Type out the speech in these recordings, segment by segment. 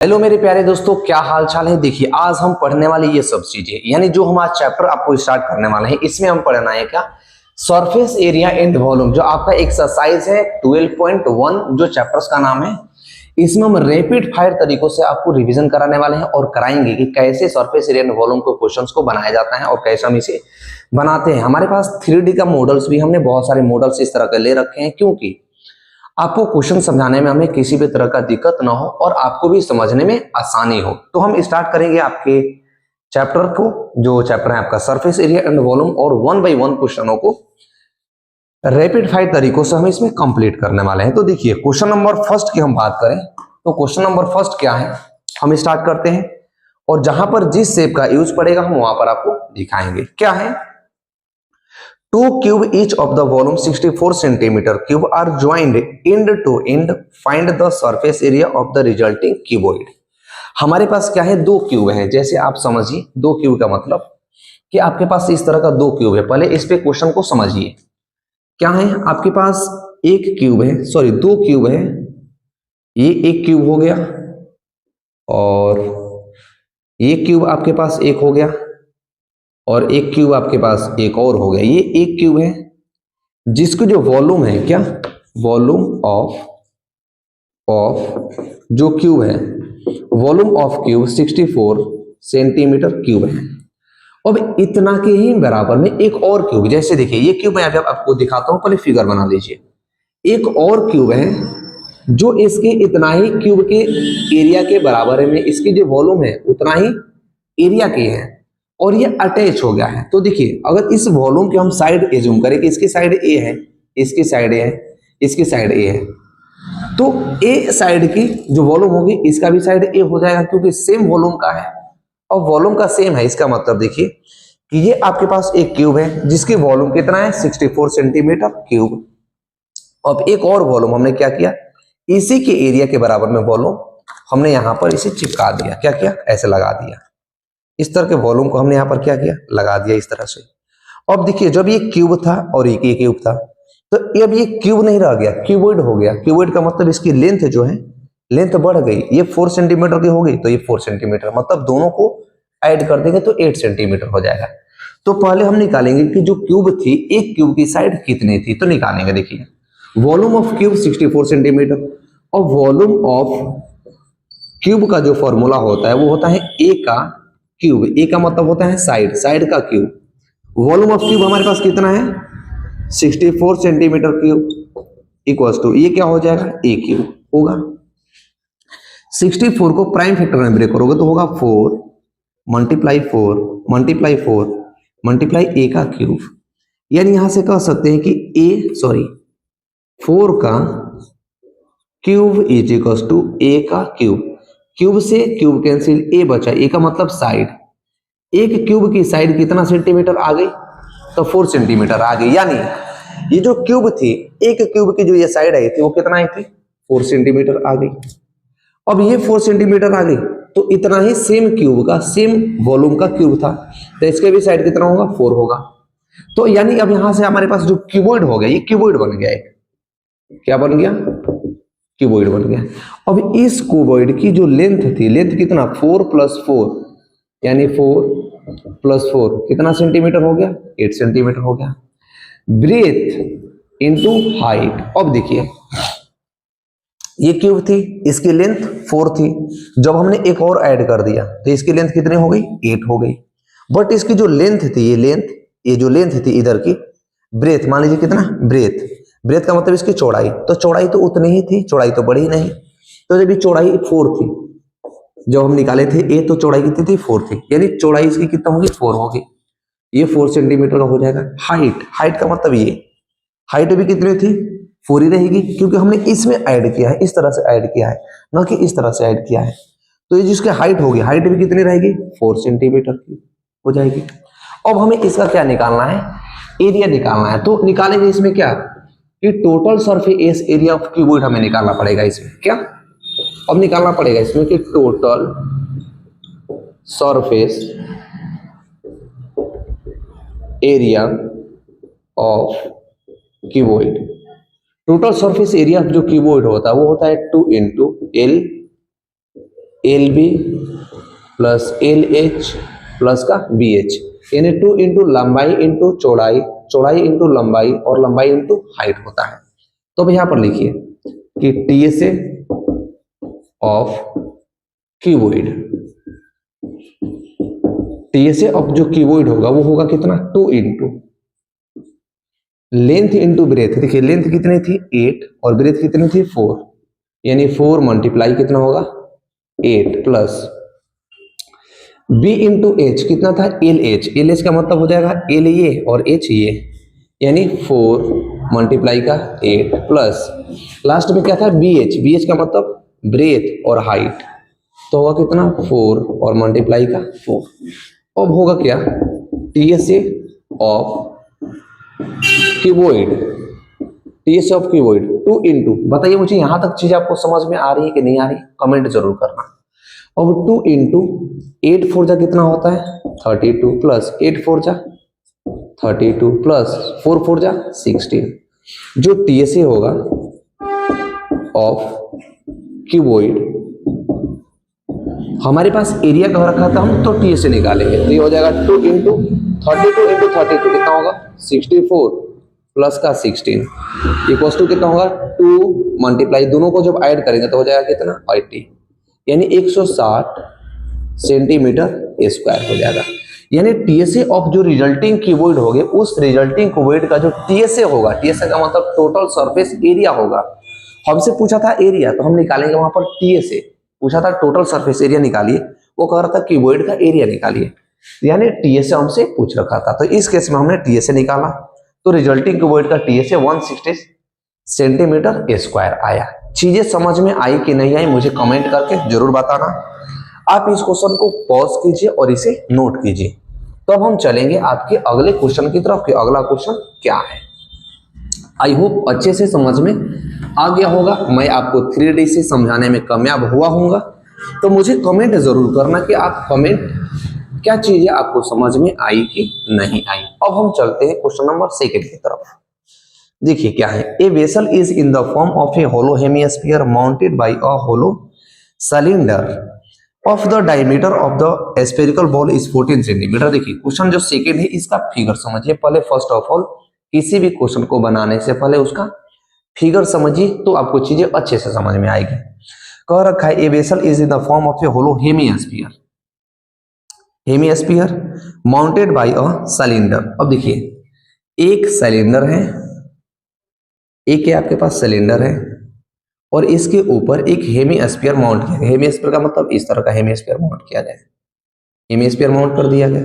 Hello मेरे प्यारे दोस्तों, क्या हाल चाल है। देखिए आज हम पढ़ने वाले ये सब चीजें, यानी जो हम आज चैप्टर आपको स्टार्ट करने वाले हैं, इसमें हम पढ़ना है क्या, सरफेस एरिया एंड वॉल्यूम, जो आपका एक्सरसाइज है 12.1, जो चैप्टर्स का नाम है। इसमें हम रैपिड फायर तरीकों से आपको रिवीजन कराने वाले हैं और कराएंगे कि कैसे सरफेस एरिया एंड वॉल्यूम को क्वेश्चंस को बनाया जाता है और कैसे हम इसे बनाते हैं। हमारे पास 3D का मॉडल्स भी, हमने बहुत सारे मॉडल्स इस तरह के ले रखे हैं, क्योंकि आपको क्वेश्चन समझाने में हमें किसी भी तरह का दिक्कत ना हो और आपको भी समझने में आसानी हो। तो हम स्टार्ट करेंगे आपके चैप्टर को, जो चैप्टर है आपका सरफेस एरिया एंड वॉल्यूम, और 1 बाय 1 क्वेश्चनों को रैपिड फायर तरीकों से हम इसमें कंप्लीट करने वाले हैं। तो देखिए क्वेश्चन नंबर फर्स्ट की हम बात करें तो क्वेश्चन नंबर फर्स्ट क्या है, हम स्टार्ट करते हैं और जहां पर जिस शेप का यूज पड़ेगा हम वहां पर आपको दिखाएंगे। क्या है, two cube each of the volume 64 centimeter cube are joined end to end. Find the surface area of the resulting cuboid. हमारे पास क्या है, दो क्यूब हैं। जैसे आप समझिए, दो क्यूब का मतलब कि आपके पास इस तरह का दो क्यूब है। पहले इस पे क्वेश्चन को समझिए। क्या है, आपके पास एक क्यूब है, सॉरी दो क्यूब है। ये एक क्यूब हो गया और ये क्यूब आपके पास एक हो गया और एक क्यूब आपके पास एक और हो गया। ये एक क्यूब है जिसको जो वॉल्यूम है, क्या वॉल्यूम ऑफ जो क्यूब है, volume of cube 64 centimetre cube है। अब इतना के ही बराबर में एक और क्यूब, जैसे देखिए ये क्यूब मैं आपको दिखाता हूं, पहले फिगर बना लीजिए। एक और क्यूब है जो इसके इतना ही क्यूब के एरिया के बराबर है, में इसकी जो वॉल्यूम है उतना ही एरिया की है और ये अटैच हो गया है। तो देखिए अगर इस वॉल्यूम के हम साइड एज्यूम करें कि इसकी साइड ए है, इसकी साइड ए है, इसकी साइड ए है, तो ए साइड की जो वॉल्यूम होगी इसका भी साइड ए हो जाएगा, क्योंकि सेम वॉल्यूम का है और वॉल्यूम का सेम है। इसका मतलब देखिए कि ये आपके पास एक क्यूब है जिसकी वॉल्यूम कितना है, 64 सेंटीमीटर क्यूब। अब एक और वॉल्यूम हमने क्या किया, इसी के एरिया के बराबर में वॉल्यूम हमने यहां पर इसे चिपका दिया। क्या किया, ऐसे लगा दिया। इस तरह के वॉल्यूम को हमने यहां पर क्या किया, लगा दिया इस तरह से। अब देखिए जब ये क्यूब था और ये क्यूब था, तो अब ये क्यूब नहीं रह गया, क्यूबॉइड हो गया। क्यूबॉइड का मतलब इसकी लेंथ जो है, लेंथ बढ़ गई। ये 4 सेंटीमीटर की हो गई तो ये 4 सेंटीमीटर, मतलब दोनों को ऐड कर देंगे तो 8 सेंटीमीटर हो जाएगा। तो पहले हम निकालेंगे कि जो क्यूब थी, एक क्यूब की साइड कितनी थी, तो निकालेंगे। देखिए वॉल्यूम ऑफ क्यूब 64 सेंटीमीटर और वॉल्यूम ऑफ क्यूब का जो फॉर्मूला होता है वो होता है ए का क्यूब। ए का मतलब होता है साइड, साइड का क्यूब। वॉल्यूम ऑफ क्यूब हमारे पास कितना है, 64 सेंटीमीटर क्यूब इक्वल्स टू, ये क्या हो जाएगा, ए क्यूब होगा। 64 को प्राइम फैक्टर में ब्रेक करोगे तो होगा 4 मल्टीप्लाई 4 मल्टीप्लाई 4 मल्टीप्लाई ए का क्यूब। यानी यहां से कह सकते हैं कि ए, सॉरी 4 का क्यूब इज इक्वल्स टू ए का क्यूब। क्यूब से क्यूब कैंसिल, ए बचा, ए का मतलब साइड। एक क्यूब की साइड कितना सेंटीमीटर आ गई, तो 4 सेंटीमीटर आ गई। यानी ये जो क्यूब थी, एक क्यूब की जो ये साइड आई थी वो कितना आई थी, 4 सेंटीमीटर आ गई। अब ये 4 सेंटीमीटर आ गई तो इतना ही सेम क्यूब का, सेम वॉल्यूम का क्यूब था, तो इसके भी साइड कितना होगा, 4 होगा। तो यानी अब यहां से हमारे पास जो क्यूबॉइड हो गया, ये क्यूबॉइड बन गया। एक क्या बन गया, क्यूबॉइड बन गया। अब इस क्यूबॉइड की जो लेंथ थी, लेंथ कितना, 4 + 4 यानी 4 + 4 कितना सेंटीमीटर हो गया, 8 सेंटीमीटर हो गया। Breadth into height. अब देखिए ये क्यूब थी, इसकी लेंथ 4 थी, जब हमने एक और ऐड कर दिया तो इसकी लेंथ कितनी हो गई, 8 हो गई। बट इसकी जो लेंथ थी, ये लेंथ, ये जो लेंथ थी इधर की, ब्रेथ मान लीजिए कितना, ब्रेथ, ब्रेथ का मतलब इसकी चौड़ाई, तो चौड़ाई तो उतनी ही थी, चौड़ाई तो बढ़ी नहीं। तो जब ये चौड़ाई 4 थी, जब हम निकाले थे ए, तो चौड़ाई कितनी थी, 4 थी, यानी चौड़ाई इसकी कितना होगी, 4 होगी। ये 4 सेंटीमीटर का हो जाएगा। हाइट, हाइट का मतलब ये हाइट भी कितनी थी, 4 ही रहेगी, क्योंकि हमने इसमें ऐड किया है, इस तरह से ऐड किया है, ना कि इस तरह से ऐड किया है। तो ये जिसकी हाइट होगी, हाइट भी कितनी रहेगी, 4 सेंटीमीटर की हो जाएगी। अब हमें इसका क्या निकालना है, एरिया निकालना है। तो निकालेंगे इसमें क्या, कि total surface area of cuboid हमें निकालना पड़ेगा इसमें। क्या अब निकालना पड़ेगा इसमें कि total surface area of cuboid. Total surface area जो क्यूबॉइड होता है वो होता है 2 × L L B plus L H plus का बी एच, यानी 2 इंटू लंबाई इंटू चौड़ाई, चौड़ाई इंटू लंबाई और लंबाई इंटू हाइट होता है। तो अब यहां पर लिखिए कि TSA of cuboid, TSA of जो क्यूबॉइड होगा वो होगा कितना 2 इंटू लेंथ इंटू ब्रेथ। देखिए लेंथ कितनी थी 8 और ब्रेथ कितनी थी 4, यानी 4 मल्टीप्लाई कितना होगा 8 प्लस बी इंटू एच कितना था एल एच, एल एच का मतलब हो जाएगा एल ये और एच ये, यानी 4 मल्टीप्लाई का 8 प्लस लास्ट में क्या था बी एच, बी एच का मतलब ब्रेथ और हाइट, तो होगा कितना 4 और मल्टीप्लाई का 4। अब होगा क्या TSA of cuboid, TSA of cuboid 2 into, बताइए मुझे यहां तक चीज आपको समझ में आ रही है कि नहीं आ रही, कमेंट जरूर करना। अब 2 इंटू 8 4 जा कितना होता है 32 प्लस 8 4 जा 32 प्लस 4 4 जा 16, जो टीएसए होगा ऑफ क्यूबॉइड, हमारे पास एरिया कह रखा था हम तो टीएसए निकालेंगे, तो ये हो जाएगा 2 इंटू 32 इंटू 32 कितना होगा 64 प्लस का 16 इक्वल्स टू कितना होगा 2 मल्टीप्लाई, दोनों को जब ऐड करेंगे तो हो जाएगा कितना 80, यानी 160 सेंटीमीटर स्क्वायर हो जाएगा। यानी टीएसए ऑफ जो रिजल्टिंग क्यूबॉइड होगे उस रिजल्टिंग क्यूबॉइड का जो टीएसए होगा, टीएसए का मतलब टोटल सरफेस एरिया होगा, हमसे पूछा था एरिया तो हम निकालेंगे वहां पर टीएसए, पूछा था टोटल सरफेस एरिया निकालिए, वो कह रहा था क्यूबॉइड का एरिया निकालिए, यानी टीएसए हमसे पूछ रखा था, तो इस केस में हमने टीएसए निकाला, तो रिजल्टिंग क्यूबॉइड का टीएसए 160 सेंटीमीटर स्क्वायर आया। चीजें समझ में आई कि नहीं आई मुझे कमेंट करके जरूर बताना। आप इस क्वेश्चन को पॉज कीजिए और इसे नोट कीजिए। तो अब हम चलेंगे आपके अगले क्वेश्चन की तरफ कि अगला क्वेश्चन क्या है। आई होप अच्छे से समझ में आ गया होगा, मैं आपको 3D से समझाने में कामयाब हुआ हूँगा, तो मुझे कमेंट जरूर करना कि आप कमेंट क्या चीजें आपको समझ में आई कि नहीं आई। अब हम चलते हैं क्वेश्चन नंबर 2 की तरफ। देखिए क्या है, a vessel is in the form of a hollow hemisphere mounted by a hollow cylinder of the diameter of the spherical ball is 14 centimetre. देखिए क्वेश्चन जो सेकंड है इसका फिगर समझिए पहले। फर्स्ट ऑफ ऑल किसी भी क्वेश्चन को बनाने से पहले उसका फिगर समझिए तो आपको चीजें अच्छे से समझ में आएगी। कह रखा है a vessel is in the form of a hollow hemisphere, hemisphere mounted by a cylinder. अब देखिए एक सिलेंडर है, एक है आपके पास सिलेंडर है और इसके ऊपर एक हेमिस्फीयर माउंट किया गया। हेमिस्फीयर का मतलब इस तरह का हेमिस्फीयर माउंट किया गया, हेमिस्फीयर माउंट कर दिया गया।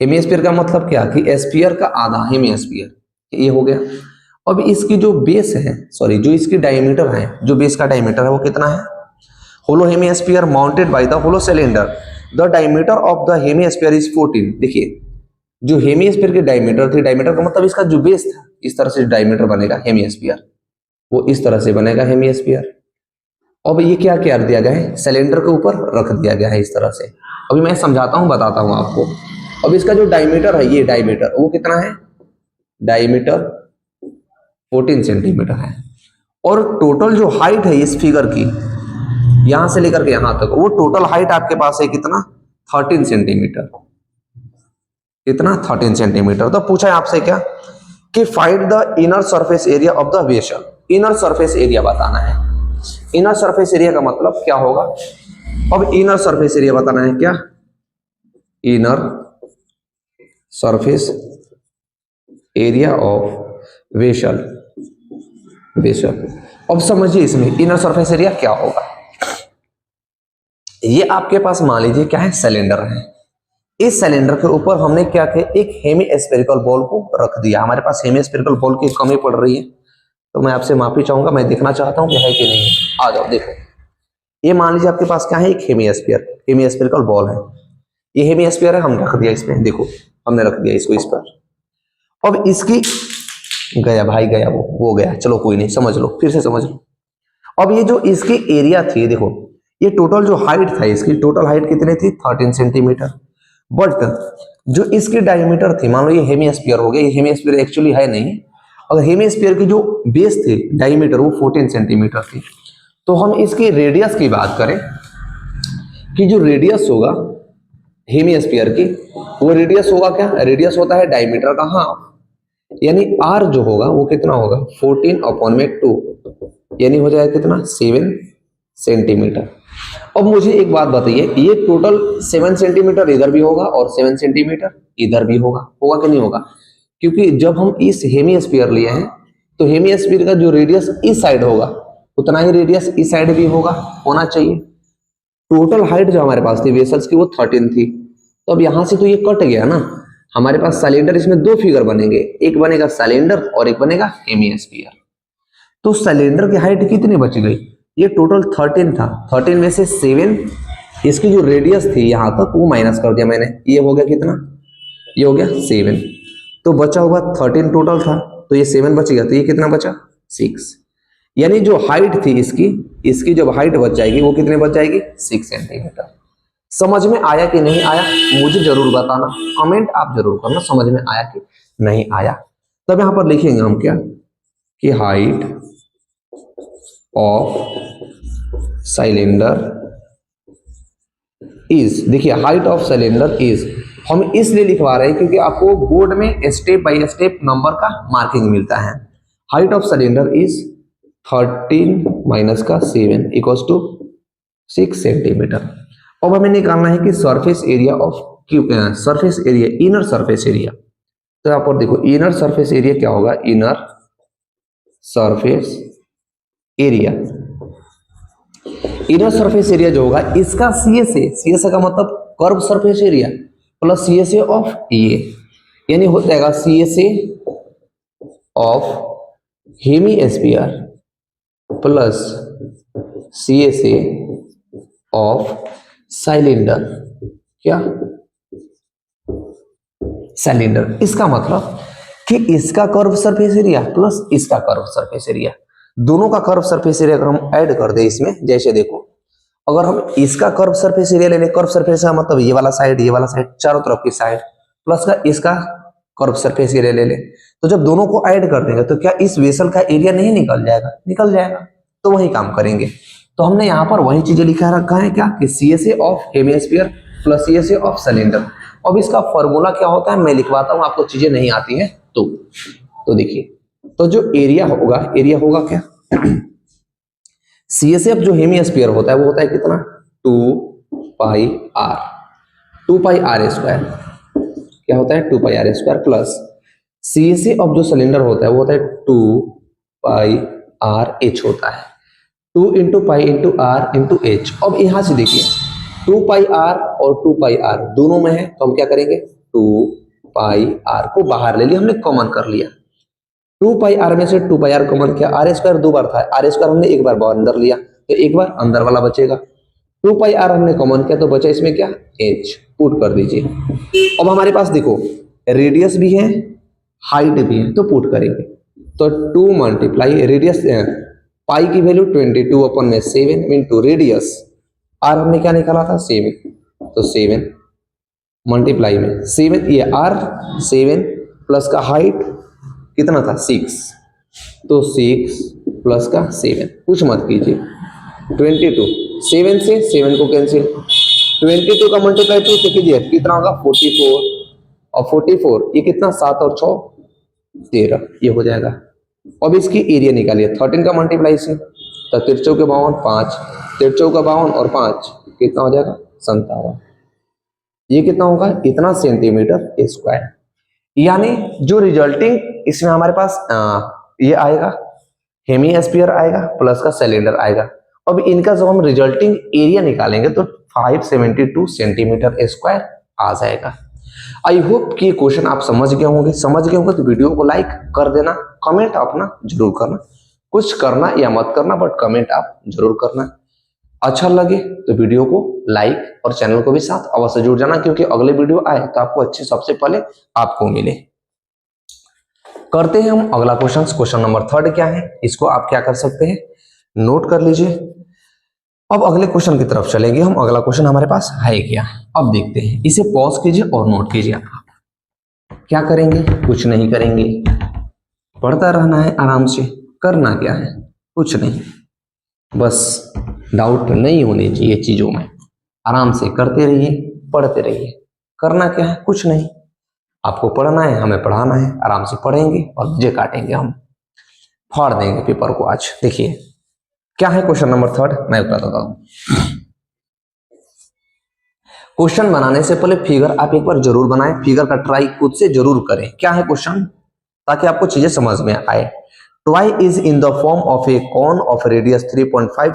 हेमिस्फीयर का मतलब क्या कि स्फीयर का आधा हेमिस्फीयर, ये हो गया। अब इसकी जो बेस है, सॉरी जो इसकी डायमीटर है, जो बेस का डायमीटर है वो कितना है, hollow hemisphere mounted by the hollow cylinder the diameter of the hemisphere is 14। देखिए जो हेमिस्फीयर की डायमीटर थी, डायमीटर का मतलब इसका जो बेस था, इस तरह से डायमीटर बनेगा हेमिस्फीयर, वो इस तरह से बनेगा हेमिस्फीयर। अब ये क्या कर दिया गया है, सिलेंडर के ऊपर रख दिया गया है इस तरह से। अभी मैं समझाता हूं, बताता हूं आपको। अब इसका जो डायमीटर है, ये डायमीटर वो कितना है, डायमीटर 14 सेंटीमीटर है, और टोटल जो हाइट है इस फिगर की यहां से लेकर के यहां तक, वो टोटल हाइट आपके पास है कितना 13 सेंटीमीटर, कितना 13 सेंटीमीटर। तो पूछा है आपसे क्या कि find the inner surface area of the vessel. Inner surface area बताना है। इनर सरफेस एरिया का मतलब क्या होगा, अब इनर सरफेस एरिया बताना है क्या, inner surface area of vessel, vessel. अब समझिए इसमें इनर सरफेस एरिया क्या होगा। ये आपके पास मान लीजिए क्या है, सिलेंडर है। इस सिलेंडर के ऊपर हमने क्या किया, एक हेमिस्फेरिकल बॉल को रख दिया। हमारे पास हेमिस्फेरिकल बॉल की कमी पड़ रही है, तो मैं आपसे माफी चाहूंगा, मैं देखना चाहता हूं कि है कि नहीं है। आ जाओ देखो, ये मान लीजिए आपके पास क्या है, एक हेमिस्फीयर, हेमिस्फेरिकल बॉल है। ये हेमिस्फीयर है, हम रख दिया इसमें, देखो हमने रख दिया इसको इस पर। अब इसकी गया भाई गया, वो गया, चलो कोई नहीं, समझ लो, फिर से समझ लो। अब ये जो इसकी एरिया थी, देखो ये टोटल जो हाइट था, इसकी टोटल हाइट कितनी थी 13 सेंटीमीटर, बट जो इसकी डायमीटर थी, मान लो ये हेमिस्फीयर हो गया, ये हेमिस्फीयर एक्चुअली है नहीं, अगर हेमिस्फीयर की जो बेस थी डायमीटर वो 14 सेंटीमीटर थी, तो हम इसकी रेडियस की बात करें कि जो रेडियस होगा हेमिस्फीयर की, वो रेडियस होगा क्या, रेडियस होता है डायमीटर का हाफ, यानी आर जो होगा वो कितना होगा 14/2, यानी हो जाएगा कितना 7 सेंटीमीटर। अब मुझे एक बात बताइए, ये टोटल 7 सेंटीमीटर इधर भी होगा और 7 सेंटीमीटर इधर भी होगा, होगा कि नहीं होगा? क्योंकि जब हम इस हेमिस्फीयर लिए हैं तो हेमिस्फीयर का जो रेडियस इस साइड होगा उतना ही रेडियस इस साइड भी होगा, होना चाहिए। टोटल हाइट जो हमारे पास थी वेसल्स की वो 13 थी, तो अब यहां से तो ये कट गया ना, हमारे पास सिलेंडर, इसमें दो फिगर बनेंगे, एक बनेगा सिलेंडर और एक बनेगा हेमिस्फीयर। तो सिलेंडर की हाइट कितनी बच गई, ये टोटल 13 था, 13 में से 7 इसकी जो रेडियस थी यहां तक वो माइनस कर दिया मैंने, ये हो गया कितना, ये हो गया 7, तो बचा हुआ 13 टोटल था, तो ये 7 बच गया, तो ये कितना बचा 6, यानी जो हाइट थी इसकी, इसकी जब हाइट बच जाएगी वो कितने बच जाएगी 6 सेंटीमीटर। समझ में आया कि नहीं आया मुझे जरूर बताना, कमेंट आप जरूर करना समझ में आया कि नहीं आया। तब यहां पर लिखेंगे हम क्या कि हाइट ऑफ सिलेंडर इज, देखिए हाइट ऑफ सिलेंडर इज हम इसलिए लिखवा रहे हैं क्योंकि आपको बोर्ड में स्टेप बाय स्टेप नंबर का मार्किंग मिलता है। Height of cylinder is 13 minus का 7 इक्वल्स टू 6 सेंटीमीटर। अब हमें निकालना है कि surface area of cube, surface area, inner surface area. तो यहाँ पर देखो इनर सरफेस एरिया क्या होगा, inner surface area, inner surface area जो होगा इसका सीएसए का मतलब curve surface area plus CSA of ये, यानी हो जाएगा CSA of hemisphere plus CSA of cylinder, क्या सिलेंडर। इसका मतलब कि इसका कर्व सरफेस एरिया प्लस इसका कर्व सरफेस एरिया, दोनों का कर्व सरफेस एरिया अगर हम ऐड कर दे इसमें, जैसे देखो अगर हम इसका कर्व सरफेस एरिया ले लें, कर्व सरफेस का मतलब ये वाला साइड, ये वाला साइड, चारों तरफ की साइड, प्लस का इसका कर्व सरफेस एरिया ले लें, तो जब दोनों को ऐड कर देंगे तो क्या इस वेसल का एरिया नहीं निकल जाएगा, निकल जाएगा। तो वही काम करेंगे, तो हमने यहाँ पर वही चीजें लिखा रखा है क्या कि CSA of hemisphere plus CSA of cylinder. अब इसका फॉर्मूला क्या होता है मैं लिखवाता हूँ, आपको चीजें नहीं आती हैं तो देखिए, तो जो एरिया होगा क्या सीएसए ऑफ जो हेमिस्फीयर होता है वो होता है कितना 2 pi R, 2 pi R square, क्या होता है 2 pi R square plus CSA of जो सिलेंडर होता है वो होता है 2 पाई आर एच होता है, 2 into pi into R into H. अब यहां से देखिए 2 पाई आर और 2 पाई आर दोनों में है, तो हम क्या करेंगे 2 पाई आर को बाहर ले लिया हमने, कॉमन कर लिया, 2 पाई आर में से 2 पाई आर कॉमन किया, आर स्क्वायर 2 बार था, आर स्क्वायर हमने एक बार अंदर लिया तो एक बार अंदर वाला बचेगा, 2 पाई आर हमने कॉमन किया तो बचा इसमें क्या एच, पुट कर दीजिए। अब हमारे पास देखो रेडियस भी है हाइट भी है, तो पुट करेंगे, तो 2 मल्टीप्लाई रेडियस, पाई की वैल्यू 22/7 इंटू रेडियस, आर हमने क्या निकाला था 7, तो 7 मल्टीप्लाई में 7 ये आर 7 प्लस का हाइट कितना था 6, तो 6 प्लस का 7, कुछ मत कीजिए 22, 7 से 7 को कैंसिल, 22 का मल्टीप्लाई 2 से कीजिए कितना होगा 44, और 44 ये कितना 7 और 6 13, ये हो जाएगा। अब इसकी एरिया निकालिए 13 का मल्टीप्लाई से, तो 13 चौके 52 5, 13 चौका 52 और 5 कितना हो जाएगा 57, ये कितना होगा इतना सेंटीमीटर स्क्वायर। यानी जो रिजल्टिंग इसमें हमारे पास ये आएगा हेमिस्फीयर आएगा प्लस का सिलेंडर आएगा। अब इनका जब हम रिजल्टिंग एरिया निकालेंगे तो 572 सेंटीमीटर स्क्वायर आ जाएगा। आई होप कि ये क्वेश्चन आप समझ गए होंगे, तो वीडियो को लाइक कर देना, कमेंट अपना जरूर करना, कुछ करना या मत करना बट कमेंट आप जरूर करना। अच्छा लगे तो वीडियो को लाइक और चैनल को भी साथ अवश्य जुड़ जाना, क्योंकि अगले वीडियो आए तो आपको अच्छे सबसे पहले आपको मिले। करते हैं हम अगला क्वेश्चन नंबर 3 क्या है, इसको आप क्या कर सकते हैं नोट कर लीजिए। अब अगले क्वेश्चन की तरफ चलेंगे हम, अगला क्वेश्चन हमारे पास है क्या, अब देखते हैं, इसे पॉज कीजिए और नोट कीजिए। आप क्या करेंगे, कुछ नहीं करेंगे, पढ़ता रहना है आराम से, करना क्या है कुछ नहीं, बस डाउट नहीं होने चाहिए चीजों में, आराम से करते रहिए, पढ़ते रहिए। करना क्या है, कुछ नहीं, आपको पढ़ना है, हमें पढ़ाना है। आराम से पढ़ेंगे और मजे काटेंगे, हम फाड़ देंगे पेपर को। आज देखिए क्या है क्वेश्चन नंबर 3, मैं बताता हूं। क्वेश्चन बनाने से पहले फिगर आप एक बार जरूर बनाएं, फिगर का ट्राई खुद से जरूर करें। क्या है क्वेश्चन, ताकि आपको चीजें समझ में आए। Toy is in the form of a cone of radius 3.5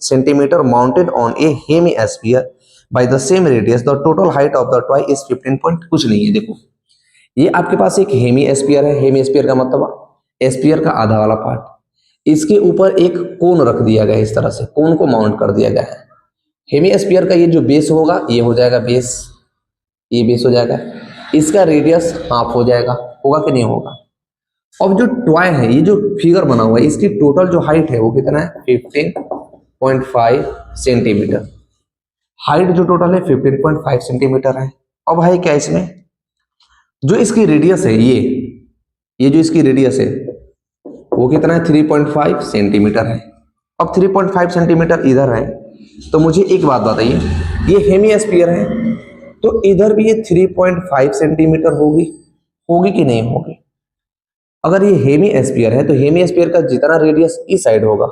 centimetre mounted on a hemisphere by the same radius. The total height of the toy is 15 point, कुछ नहीं है। देखो ये आपके पास एक हेमिस्फीयर है। हेमिस्फीयर का मतलब स्फीयर का आधा वाला पार्ट, इसके ऊपर एक कोन रख दिया गया है। इस तरह से कोन को माउंट कर दिया गया है। हेमिस्फीयर का ये जो बेस होगा ये हो जाएगा बेस, ये बेस हो जाएगा। इसका रेडियस हाफ हो जाएगा, होगा कि नहीं होगा। अब जो टॉय है, ये जो फिगर बना हुआ है, इसकी टोटल जो हाइट है वो कितना है, 15.5 सेंटीमीटर। हाइट जो टोटल है 15.5 सेंटीमीटर है। अब है क्या इसमें, जो इसकी रेडियस है, ये जो इसकी रेडियस है वो कितना है, 3.5 सेंटीमीटर है। अब 3.5 सेंटीमीटर इधर है, तो मुझे एक बात बताइए, ये हेमिस्फीयर है तो इधर भी ये 3.5 सेंटीमीटर होगी कि नहीं होगी। अगर ये हेमिस्फीयर है तो हेमिस्फीयर का जितना रेडियस इस साइड होगा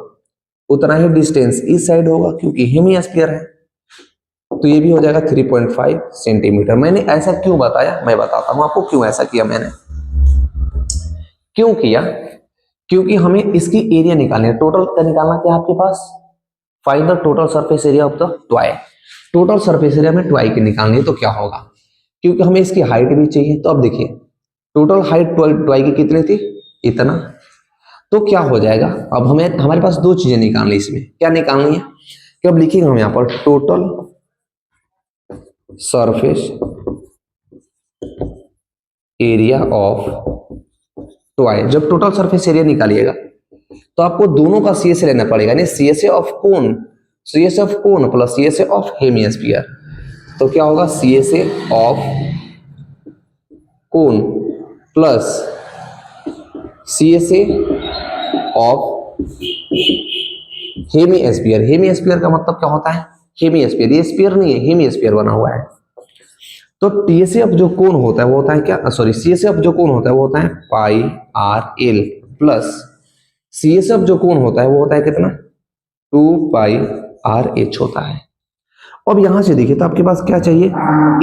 उतना ही डिस्टेंस इस साइड होगा, क्योंकि हेमिस्फीयर है। तो ये भी हो जाएगा 3.5 सेंटीमीटर। मैंने ऐसा क्यों बताया, मैं बताता हूं आपको क्यों ऐसा किया मैंने। क्यों किया, क्योंकि हमें इसकी एरिया निकालनी है। टोटल क्या निकालना, क्या आपके पास, find the total surface area of the toy. Total surface area में टॉय की निकालनी है तो क्या होगा, क्योंकि हमें इसकी हाइट भी चाहिए। तो अब देखिए टोटल हाइट टॉय की कितनी थी, इतना। तो क्या हो जाएगा, अब हमें हमारे पास दो चीजें निकालनी, इसमें क्या निकालनी है कि अब लिखेंगे हम यहाँ पर total surface area of toy. जब टोटल सरफेस एरिया निकालिएगा तो आपको दोनों का सीएसए लेना पड़ेगा, यानी CSA of cone, CSA of cone plus CSA of hemisphere. तो क्या होगा, CSA of cone plus CSA of hemisphere. Hemisphere का मतलब क्या होता है, हेमिस्फीयर, ये स्फीयर नहीं है, हेमिस्फीयर बना हुआ है। तो टीएसए ऑफ जो कोन होता है वो होता है क्या, सॉरी, सीएसए ऑफ जो कोन होता है वो होता है pi R L plus CSA of जो कोन होता है वो होता है कितना, 2 पाई आर एच होता है। अब यहां से देखिए तो आपके पास क्या चाहिए,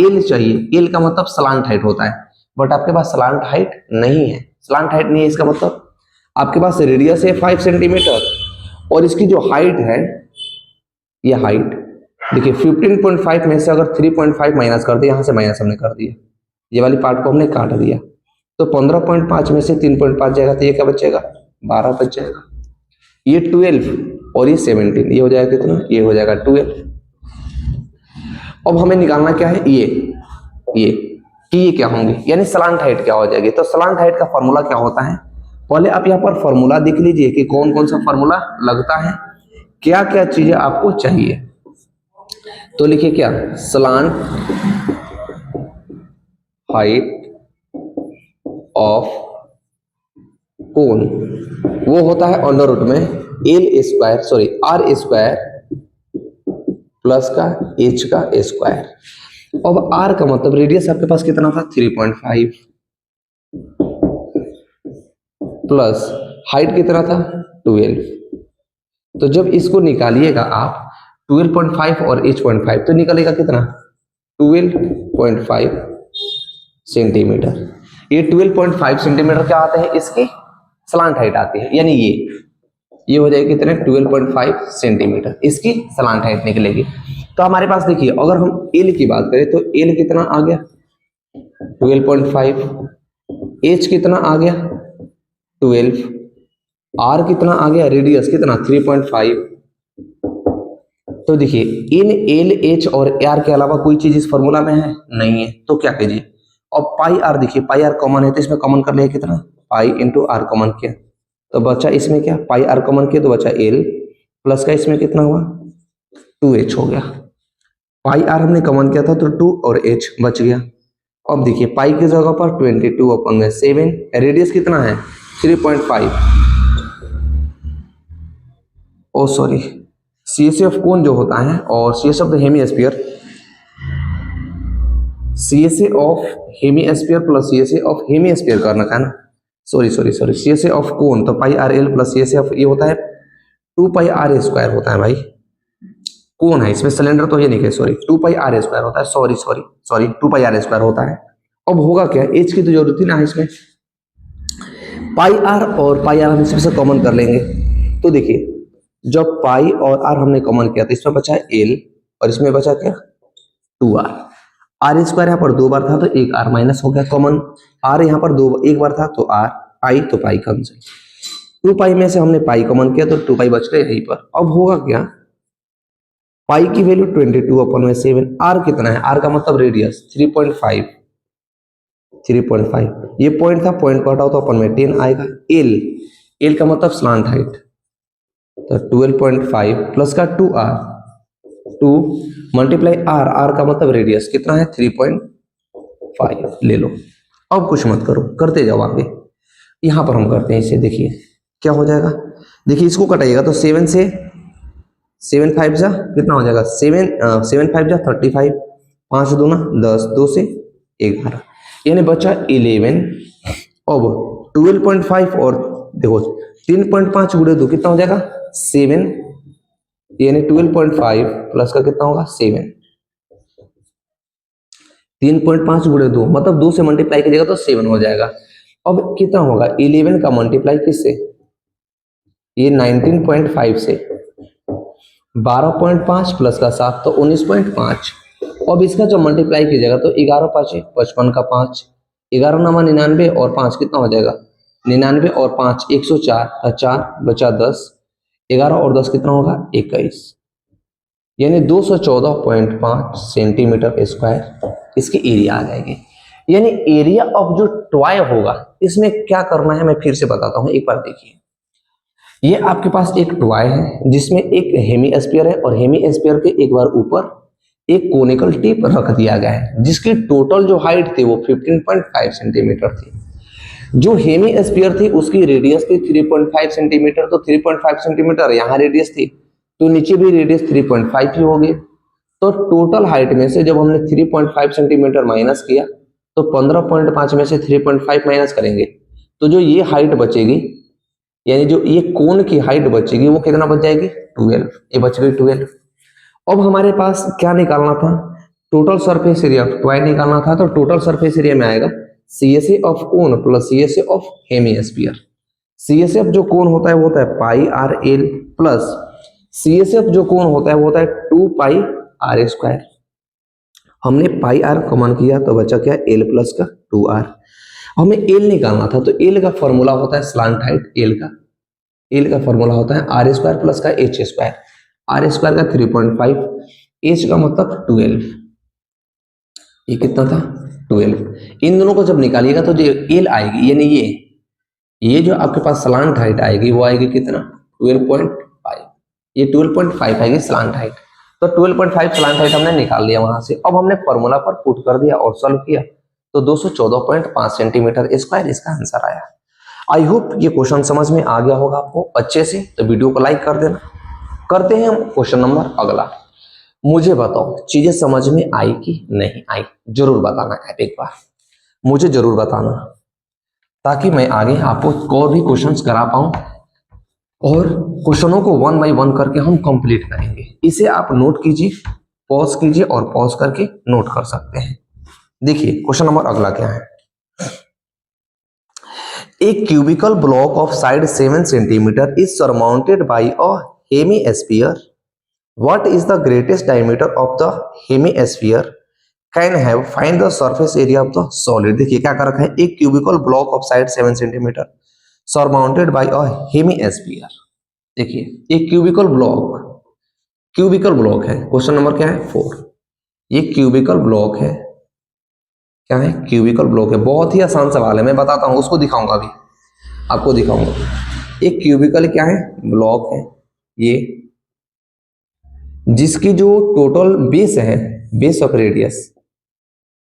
एल चाहिए। एल का मतलब स्लांट हाइट होता है, बट आपके पास स्लांट हाइट नहीं है। स्लांट हाइट नहीं है, इसका मतलब आपके पास रेडियस है 5 सेंटीमीटर और इसकी जो हाइट है, ये हाइट देखिए 15.5 में से अगर 3.5 माइनस कर दिया, यहां से माइनस हमने कर दिया, ये वाली पार्ट को हमने काट दिया, तो 15.5 में से 3.5 जाएगा तो ये क्या बचेगा, 12 बच जाएगा। ये 12 और ये 17, ये हो जाएगा कितना, ये हो जाएगा 12। अब हमें निकालना क्या है, ये कि ये क्या होंगे, यानी स्लांट हाइट क्या हो जाएगी। तो स्लांट हाइट का फॉर्मूला क्या होता है, पहले आप यहाँ पर फॉर्मूला देख लीजिए कि कौन कौन सा फॉर्मूला लगता है, क्या क्या चीजें आपको चाहिए। तो लिखिए क्या, स्लांट हाइट ऑफ कोन वो होता है अंडर रूट में L square, sorry R square plus का एच का स्क्वायर। अब आर का मतलब रेडियस आपके पास कितना था, 3.5 प्लस हाइट कितना था, 12। तो जब इसको निकालिएगा आप 12.5 और h.5 तो निकलेगा कितना, 12.5 सेंटीमीटर। ये 12.5 सेंटीमीटर क्या आते हैं, इसकी स्लांट हाइट आती है, यानी ये हो जाएगी कितने, 12.5 सेंटीमीटर इसकी स्लांट हाइट निकलेगी। तो हमारे पास देखिए अगर हम एल की बात करें तो एल कितना आ गया 12.5, एच कितना आ गया 12, आर कितना आ गया, रेडियस कितना 3.5। तो देखिए इन एल एच और आर के अलावा कोई चीज इस फॉर्मूला में है नहीं है, तो क्या कीजिए, और पाई आर देखिए, पाई आर कॉमन है तो इसमें कॉमन कर लिया कितना, पाई इंटू आर कॉमन किया तो बचा इसमें क्या, पाई आर कॉमन किया तो बचा एल प्लस का इसमें कितना हुआ 2h हो गया। पाई आर हमने कॉमन किया था तो 2 और h बच गया। अब देखिए पाई की जगह पर 22/7, रेडियस कितना है 3.5, oh sorry CSA of cone जो होता है और CSA of the hemisphere, CSA of hemisphere plus CSA of hemisphere करना है ना, सॉरी CSA ऑफ कोन तो pi R L plus CSA of ये होता है 2 पाई आर स्क्वायर होता है भाई, कोन है इसमें सिलेंडर तो ये नहीं है, सॉरी 2 पाई आर स्क्वायर होता है, सॉरी 2 पाई आर स्क्वायर होता है। अब होगा क्या, एच की तो जरूरत ही ना है इसमें, पाई आर और पाई आर हम इसमें से कॉमन कर लेंगे। तो देखिए जब पाई और आर हमने कॉमन किया तो इसमें बचा एल और इसमें बचा क्या 2r, आर स्क्वायर यहाँ पर 2 बार था तो एक आर माइनस हो गया कॉमन, आर यहाँ पर एक बार था तो आर, पाई तो पाई कैंसिल, 2 पाई में से हमने पाई कॉमन किया तो 2 पाई बच गए यहीं पर। अब होगा क्या, पाई की वैल्यू 22 अपन में 7, आर कितना है, आर का मतलब रेडियस 3.5, ये पॉइंट था, पॉइंट को हटाओ तो अपन में 10 आएगा, एल का मतलब स्लांट हाइट तो 12.5 प्लस का 2r, 2 मल्टीप्लाई आर का मतलब रेडियस कितना है 3.5 ले लो। अब कुछ मत करो, करते जाओ आगे, यहां पर हम करते हैं इसे, देखिए क्या हो जाएगा, देखिए इसको कटाइएगा तो 7 से 7 5 जा कितना हो जाएगा 7 5 जा 35, 5 दूना 10, 2 से 11 यानी बचा 11। अब 12.5 और देखो 3.5 गुणे 2 कितना हो जाएगा 7, यानी 12.5 प्लस का कितना होगा 7, 3.5 गुणे 2 मतलब 2 से मल्टीप्लाई कीजिएगा तो 7 हो जाएगा। अब कितना होगा 11 का मल्टीप्लाई किससे, ये 19.5 से, 12.5 प्लस का 7 तो 19.5, अब इसका जो मल्टीप्लाई कीजिएगा तो 11 5 55 का 5, 11 9 99 और 5 कितना हो जाएगा 99 और 5 104, 4 बचा 10, 11 और 10 कितना होगा 21, यानी 214.5 सेंटीमीटर स्क्वायर इसकी एरिया आ जाएगी। यानी एरिया ऑफ जो टॉय होगा इसमें क्या करना है मैं फिर से बताता हूं, एक बार देखिए, ये आपके पास एक टॉय है जिसमें एक हेमिस्फीयर है और हेमिस्फीयर के एक बार ऊपर एक कोनिकल टिप रख दिया गया है जिसकी टोटल जो हाइट थी वो 15.5 सेंटीमीटर थी, जो हेमिस्फीयर थी उसकी रेडियस थी 3.5 सेंटीमीटर, तो 3.5 सेंटीमीटर यहाँ रेडियस थी तो नीचे भी रेडियस 3.5 ही होगी, तो टोटल हाइट में से जब हमने 3.5 सेंटीमीटर माइनस किया तो 15.5 में से 3.5 माइनस करेंगे तो जो ये हाइट बचेगी, यानी जो ये कोन की हाइट बचेगी वो कितना बच जाएगी 12, ये बच गई 12। अब हमारे पास क्या निकालना था, total surface area of toy निकालना था, तो टोटल सरफेस एरिया में आएगा CSA of cone plus CSA of hemisphere, CSA of जो कोन होता है वो होता है pi R L plus CSA of जो कोन होता है वो होता है 2 पाई आर स्क्वायर, हमने पाई आर कॉमन किया तो बचा क्या एल प्लस का 2r, हमें एल निकालना था तो एल का फॉर्मूला होता है स्लांट हाइट, एल का फॉर्मूला होता है आर स्क्वायर प्लस का एच स्क्वायर, आर स्क्वायर का 3.5, एच का मतलब 12, ये कितना था 12, इन दोनों को जब निकालिएगा तो जो एल आएगी यानी ये जो आपके पास स्लांट हाइट आएगी वो आएगी कितना 12.5, ये 12.5 आएगी स्लांट हाइट, तो 12.5 स्लांट हाइट हमने निकाल लिया वहां से। अब हमने फॉर्मूला पर पुट कर दिया और सॉल्व किया तो 214.5 सेंटीमीटर स्क्वायर इसका आंसर आया। आई होप ये क्वेश्चन समझ में आ गया होगा आपको अच्छे से, तो वीडियो को लाइक कर देना। करते हैं हम क्वेश्चन नंबर अगला, मुझे बताओ चीजें समझ में आई कि नहीं आई, जरूर बताना है एक बार, मुझे जरूर बताना ताकि मैं आगे आपको और भी क्वेश्चंस करा पाऊं और क्वेश्चनों को 1 बाय 1 करके हम कंप्लीट करेंगे। इसे आप नोट कीजिए, पॉज कीजिए और पॉज करके नोट कर सकते हैं। देखिए क्वेश्चन नंबर अगला क्या है, एक cubical block of side 7 centimetre is surmounted bye a hemisphere, what is the greatest diameter of the hemisphere, can have find the surface area of the solid। देखिए क्या कर रखा है, एक cubical block of side 7 centimetre surmounted bye a hemisphere, देखिए एक cubical block है, question number क्या है 4, ये क्यूबिकल ब्लॉक है, क्या है क्यूबिकल ब्लॉक है, बहुत ही आसान सवाल है, मैं बताता हूं उसको दिखाऊंगा अभी, आपको दिखाऊंगा। एक क्यूबिकल क्या है ब्लॉक है ये, जिसकी जो टोटल बेस है, बेस ऑफ रेडियस,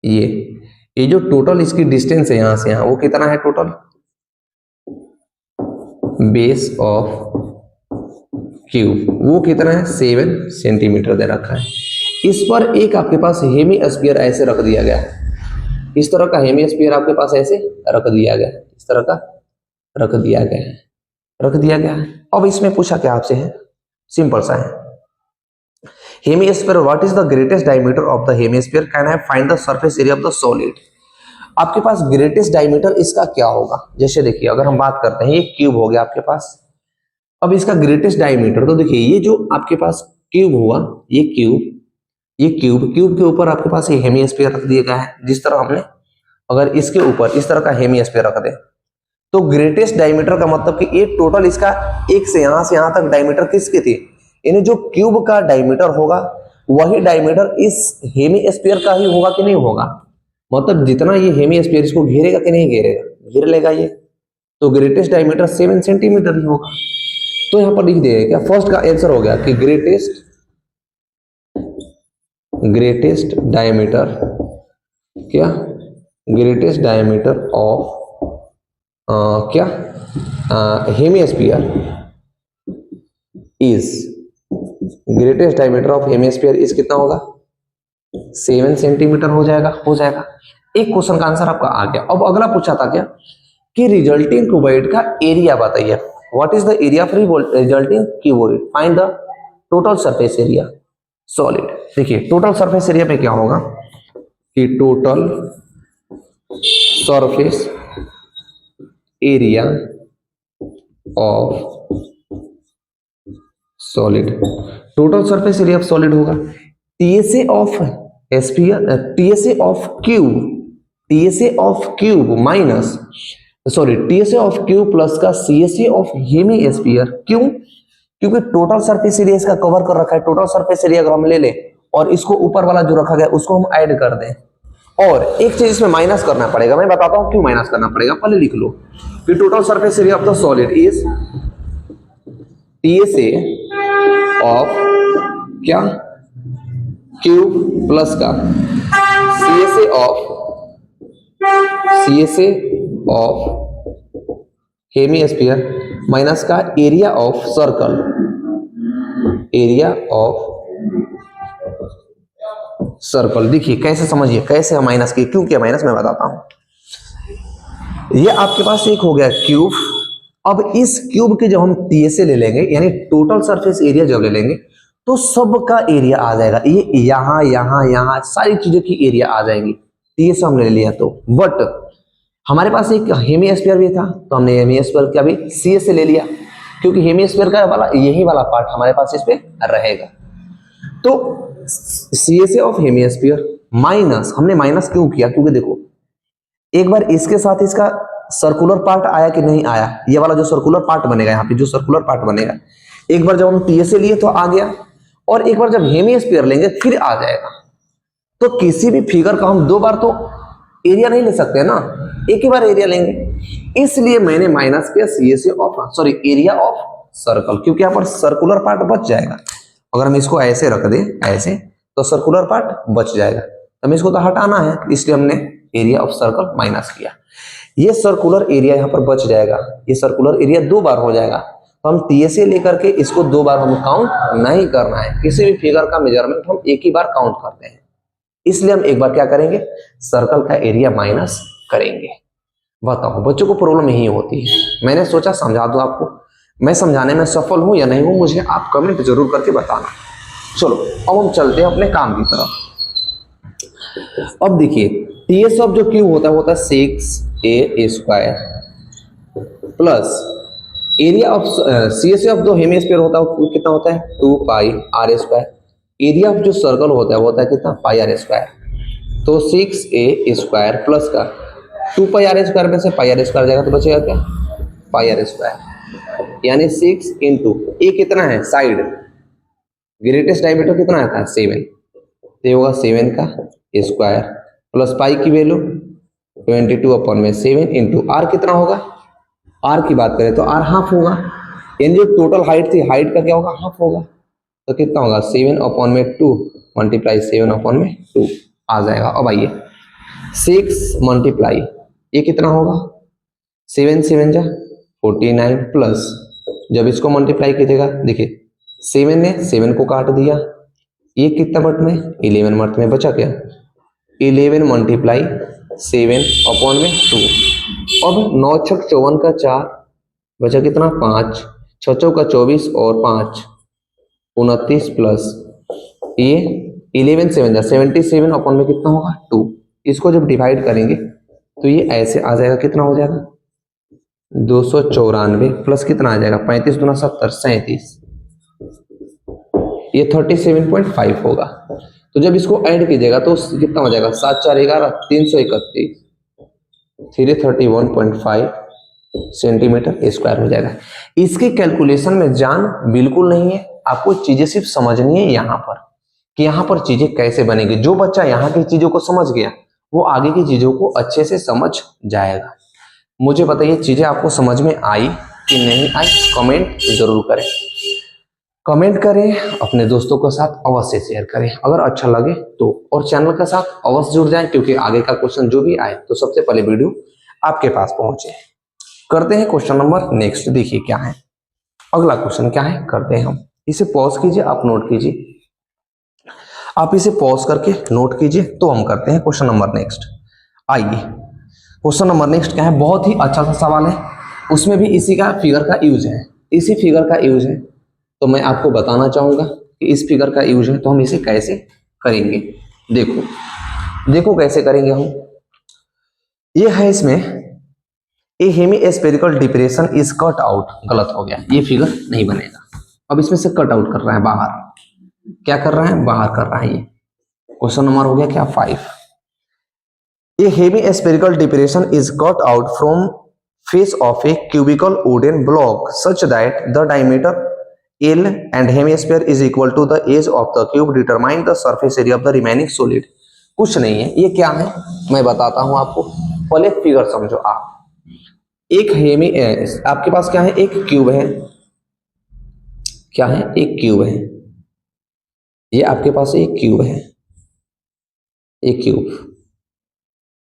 ये जो टोटल इसकी डिस्टेंस है यहां से यहां वो कितना है, टोटल बेस ऑफ क्यूब, वो कितना है 7 सेंटीमीटर दे रखा है। इस पर एक आपके पास हेमी स्फीयर ऐसे रख दिया गया है, इस तरह का हेमी स्फीयर आपके पास ऐसे रख दिया गया है, इस तरह का रख दिया गया है, रख दिया गया है। अब इसमें पूछा क्या आपसे है, सिंपल सा है, hemisphere what is the greatest diameter of the hemisphere, can I find the surface area of the solid. आपके पास ग्रेटेस्ट डायमीटर इसका क्या होगा, जैसे देखिए अगर हम बात करते हैं ये क्यूब हो गया आपके पास, अब इसका ग्रेटेस्ट डायमीटर तो देखिए ये जो आपके पास क्यूब हुआ, ये क्यूब के ऊपर आपके पास ये हेमीस्फीयर रख दिया गया है, जिस तरह हमने अगर इसके ऊपर इस तरह का हेमीस्फीयर रख दे तो ग्रेटेस्ट डायमीटर का मतलब कि ये टोटल इसका एक से यहां तक डायमीटर किसके थे, यानी जो क्यूब का डायमीटर होगा वही डायमीटर इस हेमीस्फीयर का ही होगा कि नहीं होगा, मतलब जितना ये हेमीस्फीयर इसको घेरेगा कि नहीं घेरेगा, घेर लेगा ये, तो ग्रेटेस्ट डायमीटर 7 सेंटीमीटर ही होगा। तो यहां पर लिख दिया क्या, फर्स्ट का आंसर हो गया कि ग्रेटेस्ट डायमीटर क्या, ग्रेटेस्ट डायमीटर ऑफ क्या hemisphere is, greatest diameter of hemisphere is कितना होगा 7 सेंटीमीटर हो जाएगा। एक क्वेश्चन का आंसर आपका आ गया। अब अगला पूछा था क्या कि रिजल्टिंग क्यूबॉइड का एरिया बताइए, what is the area of resulting cuboid, find the total surface area solid. देखिए टोटल सरफेस एरिया में क्या होगा कि total surface area of solid, total surface area of solid होगा TSA of sphere, TSA of cube minus TSA of cube plus का CSA of hemisphere. क्यों, क्योंकि टोटल सरफेस एरिया इसका कवर कर रखा है, टोटल सरफेस एरिया अगर हम ले लें और इसको ऊपर वाला जो रखा गया उसको हम ऐड कर दें, और एक चीज इसमें माइनस करना पड़ेगा, मैं बताता हूं क्यों माइनस करना पड़ेगा, पहले लिख लो कि total surface area of the solid is TSA of क्या क्यूब प्लस का सीएसए ऑफ हेमीस्फीयर माइनस का एरिया ऑफ सर्कल, देखिए कैसे समझिए, कैसे हम माइनस किए, क्यों किया माइनस, मैं बताता हूं। ये आपके पास एक हो गया क्यूब, अब इस क्यूब के जब हम टीएसए ले लेंगे यानी टोटल सरफेस एरिया जब ले लेंगे तो सबका एरिया आ जाएगा, ये यहां सारी चीजों की एरिया आ जाएंगी, टीएसए हमने ले लिया तो। बट हमारे पास एक हेमीस्फीयर भी था तो हमने हेमीस्फीयर का भी सीएसए ले लिया, क्योंकि हेमीस्फीयर का वाला यही वाला पार्ट हमारे पास इस पे रहेगा। तो सीएसए ऑफ हेमीस्फीयर माइनस, हमने माइनस क्यों किया, क्योंकि देखो एक बार इसके साथ इसका सर्कुलर पार्ट आया कि नहीं आया, ये वाला जो सर्कुलर पार्ट बनेगा, यहाँ पे जो सर्कुलर पार्ट बनेगा, एक बार जब हम टीएसए लिए तो आ गया, और एक बार जब हेमीस्फीयर लेंगे फिर आ जाएगा। तो किसी भी फिगर का हम दो बार तो एरिया नहीं ले सकते ना, एक ही बार एरिया लेंगे, इसलिए मैंने माइनस किया CSA of area of circle, क्योंकि यहाँ पर सर्कुलर पार्ट बच जाएगा। अगर हम इसको ऐसे रख दें ऐसे तो सर्कुलर पार्ट बच जाएगा, हमें इसको तो हटाना है, इसलिए हमने एरिया ऑफ सर्कल माइनस किया। ये सर्कुलर एरिया यहाँ पर बच जाएगा, ये सर्कुलर एरिया दो बार हो जाएगा, तो हम टीएसए लेकर के इसको दो बार हम काउंट नहीं करना है, किसी भी फिगर का मेजरमेंट हम एक ही बार काउंट करते हैं, इसलिए हम एक बार क्या करेंगे, सर्कल का एरिया माइनस करेंगे। बताओ बच्चों को प्रॉब्लम यही होती है, मैंने सोचा समझा दूं आपको, मैं समझाने में सफल हूं या नहीं हूं मुझे आप कमेंट जरूर करके बताना। चलो अब हम चलते हैं अपने काम की तरफ। अब देखिए टीएस ऑफ जो क्यूब होता है 6a square plus area of CSA of जो हेमीस्फीयर होता है वो कितना होता है 2 pi R square, area of जो सर्कल होता है वो होता है कितना पाई आर स्क्वायर, तो 6a स्क्वायर प्लस का 2 पाई आर स्क्वायर में से पाई आर स्क्वायर जाएगा तो बचेगा क्या पाई आर स्क्वायर, यानी 6 इंटू ए कितना है साइड, ग्रेटेस्ट डायमीटर कितना आता है 7, तो ये होगा 7 का स्क्वायर प्लस पाई की वैल्यू 22/7 इंटू आर कितना होगा, आर की बात करें तो आर हाफ होगा, यानी जो टोटल हाइट थी हाइट का क्या होगा हाफ होगा, तो कितना होगा 7/2 मल्टीप्लाई 7/2 आ जाएगा। अब आइए 6 मल्टीप्लाई ये कितना होगा 7 7 जा 49 प्लस जब इसको मल्टीप्लाई कीजिएगा देखिए 7 ने 7 को काट दिया, ये कितना मर्थ में 11 मर्थ में, बचा क्या 11 मल्टीप्लाई 7 अपॉन में 2। अब 9 छक 54 का 4, बचा कितना 5, 6 चौका 24 और 5 29 प्लस ये 11 7 77 अपॉन में कितना होगा 2। इसको जब डिवाइड करेंगे तो ये ऐसे आ जाएगा, कितना हो जाएगा 294 प्लस कितना आ जाएगा 35 दूना 70 37, ये 37.5 होगा। तो जब इसको ऐड कीजिएगा तो कितना हो जाएगा 7 4 11 331, 331.5 सेंटीमीटर स्क्वायर हो जाएगा। इसके कैलकुलेशन में जान बिल्कुल नहीं है, आपको चीजें सिर्फ समझनी है यहाँ पर कि यहाँ पर चीजें कैसे बनेगी। जो बच्चा यहाँ की चीजों को समझ गया वो आगे की चीजों को अच्छे से समझ जाएगा। मुझे बताइए चीजें आपको समझ में आई कि नहीं आई, कमेंट जरूर करें। कमेंट करें, अपने दोस्तों के साथ अवश्य शेयर करें अगर अच्छा लगे तो, और चैनल के साथ अवश्य जुड़ जाएं क्योंकि आगे का क्वेश्चन जो भी आए तो सबसे पहले वीडियो आपके पास पहुंचे। करते हैं क्वेश्चन नंबर नेक्स्ट, देखिए क्या है अगला क्वेश्चन क्या है, करते हैं हम। इसे पॉज कीजिए, आप नोट कीजिए, आप इसे पॉज करके नोट कीजिए तो हम करते हैं क्वेश्चन नंबर नेक्स्ट। आइए क्वेश्चन नंबर नेक्स्ट क्या है, बहुत ही अच्छा सा सवाल है, उसमें भी इसी का फिगर का यूज है, इसी फिगर का यूज है। तो मैं आपको बताना चाहूंगा कि इस फिगर का यूज है तो हम इसे कैसे करेंगे। देखो देखो कैसे करेंगे हम। ये है इसमें a hemispherical depression is cut out, गलत हो गया, ये फिगर नहीं बनेगा। अब इसमें से कट आउट कर रहा है बाहर, क्या कर रहा है बाहर कर रहा है। ये क्वेश्चन नंबर हो गया क्या 5। A hemispherical depression is cut out from face of a cubical wooden block such that the diameter L and hemisphere is equal to the edge of the cube. Determine the surface area of the remaining solid. कुछ नहीं है, ये क्या है मैं बताता हूं आपको, पहले फिगर समझो आप। एक हेमी आपके पास क्या है, एक क्यूब है, क्या है एक क्यूब है, ये आपके पास एक क्यूब है, एक क्यूब।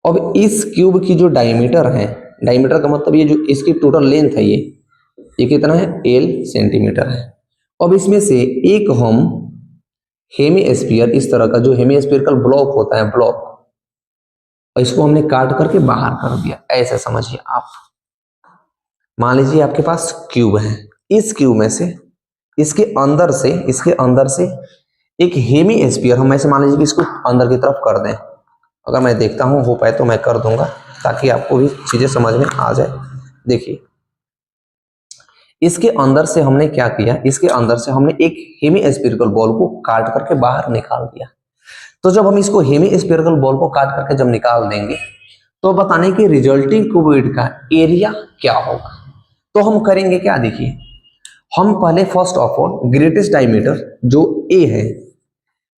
अब इस क्यूब की जो डायमीटर है, डायमीटर का मतलब ये जो इसकी टोटल लेंथ है ये कितना है L सेंटीमीटर है। अब इसमें से एक हम हेमीस्फीयर, इस तरह का जो हेमीस्फीयरिकल ब्लॉक होता है ब्लॉक, और इसको हमने काट करके बाहर कर दिया, ऐसा समझिए आप। मान लीजिए आपके पास क्यूब है, इस क्यूब में से इसके अंदर से एक हेमीस्फीयर हम ऐसे मान लीजिए कि इसको अंदर की तरफ कर दें। अगर मैं देखता हूं हो पाए तो मैं कर दूंगा ताकि आपको भी चीजें समझ में आ जाए। देखिए इसके अंदर से हमने क्या किया, इसके अंदर से हमने एक हेमीस्फेरिकल बॉल को काट करके बाहर निकाल दिया। तो जब हम इसको हेमीस्फेरिकल बॉल को काट करके जब निकाल देंगे तो बताने कि रिजल्टिंग क्यूबॉइड का एरिया क्या होगा। तो हम करेंगे क्या, देखिए हम पहले first of all greatest diameter जो ए है,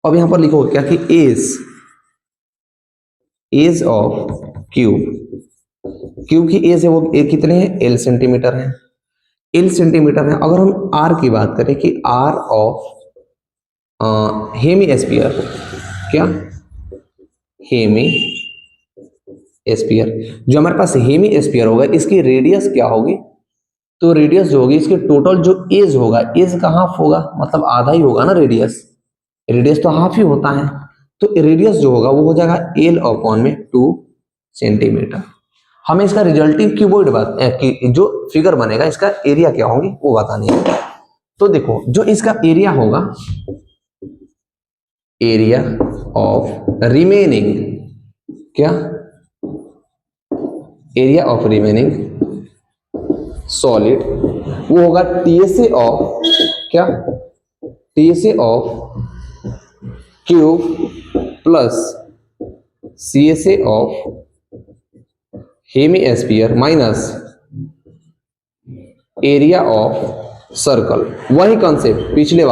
अब यहां पर लिखोगे क्या कि एज ऑफ क्यूब की एज है वो कितने हैं L सेंटीमीटर है, L सेंटीमीटर है। अगर हम R की बात करें कि R ऑफ हेमीस्फीयर, क्या हेमीस्फीयर, जो हमारे पास हेमीस्फीयर होगा इसकी रेडियस क्या होगी, तो रेडियस जो होगी इसके टोटल जो एज होगा, एज का हाफ होगा, मतलब आधा ही होगा ना, रेडियस तो हाफ ही होता है। तो रेडियस जो होगा वो हो जाएगा L अपॉन में 2 सेंटीमीटर। हमें इसका रिजल्टिंग क्यूबॉइड जो फिगर बनेगा इसका एरिया क्या होगी वो बतानी है। तो देखो जो इसका एरिया होगा, एरिया ऑफ रिमेनिंग, क्या एरिया ऑफ रिमेनिंग सॉलिड, वो होगा TSA ऑफ, क्या TSA of cube plus CSA of hemisphere minus area of circle. वही कॉन्सेप्ट पिछले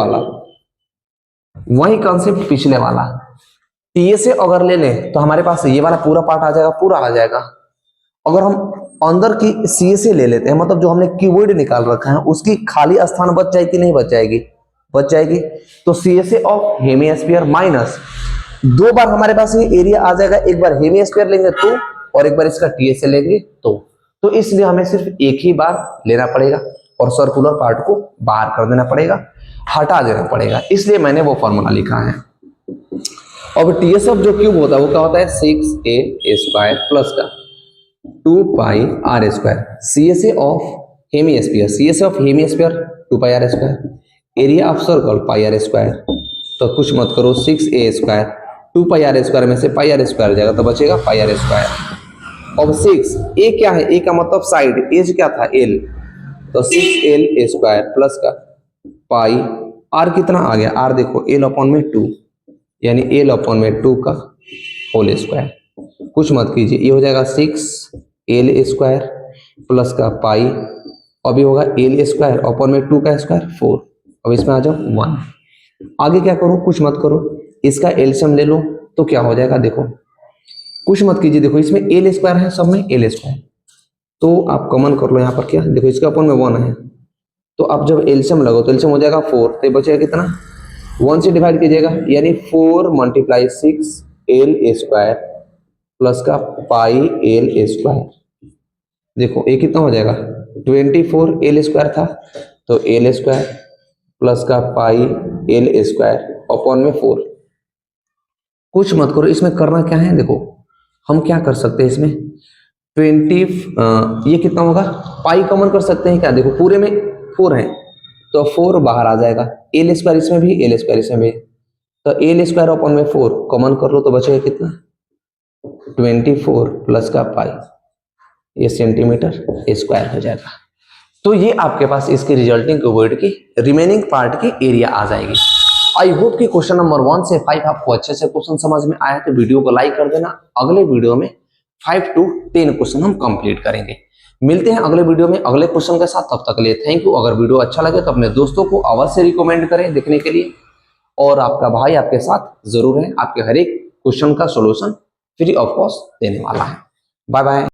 वाला, TSA अगर ले लें तो हमारे पास ये वाला पूरा पार्ट आ जाएगा, पूरा आ जाएगा। अगर हम अंदर की CSA ले लेते हैं, मतलब जो हमने क्यूबॉइड निकाल रखा है उसकी खाली स्थान बच जाएगी, नहीं बच जाएगी, बच जाएगी। तो CSA ऑफ हेमीस्फीयर माइनस 2 बार हमारे पास ये एरिया आ जाएगा, एक बार हेमीस्फीयर लेंगे तो, और एक बार इसका TSA लेंगे तो इसलिए हमें सिर्फ एक ही बार लेना पड़ेगा और सर्कुलर पार्ट को बाहर कर देना पड़ेगा। हटा देना पड़ेगा, इसलिए मैंने वो फॉर्मूला लिखा है। अब टीएस ऑफ जो क्यूब होता है वो क्या होता है 6a² प्लस का 2πr²। CSA of hemisphere, CSA of hemisphere 2πr², area of circle πr²। तो कुछ मत करो 6a², 2πr² में से πr² जाएगा तो बचेगा πr²। अब 6 a क्या है, a का मतलब साइड, एज क्या था l, तो 6la² प्लस का पाई, r कितना आ गया, r देखो l/2 यानी l/2 का होल स्क्वायर। कुछ मत कीजिए, ये हो जाएगा 6l² प्लस का पाई, अभी होगा l²/2 का स्क्वायर 4। अब इसमें आ जाओ 1। आगे क्या करो, कुछ मत करो, इसका एलसीएम ले लो तो क्या हो जाएगा, देखो कुछ मत कीजिए, देखो इसमें l² है, सब में l², तो आप कॉमन कर लो यहाँ पर, क्या देखो इसके अपन में 1 है, तो आप जब एलसीएम लगो तो एलसीएम हो जाएगा 4, तो बचेगा कितना 1 से डिवाइड कीजिएगा, यानी 4 × 6l² प्लस का πl²। देखो ये कितना हो जाएगा 24l² था, तो l² प्लस का πl²/4। कुछ मत करो, इसमें करना क्या है, देखो हम क्या कर सकते हैं इसमें 20 ये कितना होगा, पाई कॉमन कर सकते हैं क्या, देखो पूरे में 4 है तो 4 बाहर आ जाएगा, l² इसमें भी l² इसमें भी, तो l²/4 कॉमन कर लो तो बचेगा कितना 24 प्लस का पाई, ये सेंटीमीटर स्क्वायर हो जाएगा। तो ये आपके पास इसकी रिजल्टिंग क्यूबॉइड की रिमेनिंग पार्ट की एरिया आ जाएगी। आई होप कि क्वेश्चन नंबर 1 से 5 आपको अच्छे से क्वेश्चन समझ में आया, तो वीडियो को लाइक कर देना। अगले वीडियो में 5 to 10 क्वेश्चन हम कंप्लीट करेंगे। मिलते हैं अगले वीडियो में अगले क्वेश्चन के साथ, तब तक के लिए थैंक यू। अगर वीडियो अच्छा लगे तो अपने दोस्तों को अवश्य रिकमेंड करें देखने के लिए, और आपका भाई आपके साथ जरूर है, आपके हर एक क्वेश्चन का सोल्यूशन फ्री ऑफ कॉस्ट देने वाला है। Bye bye.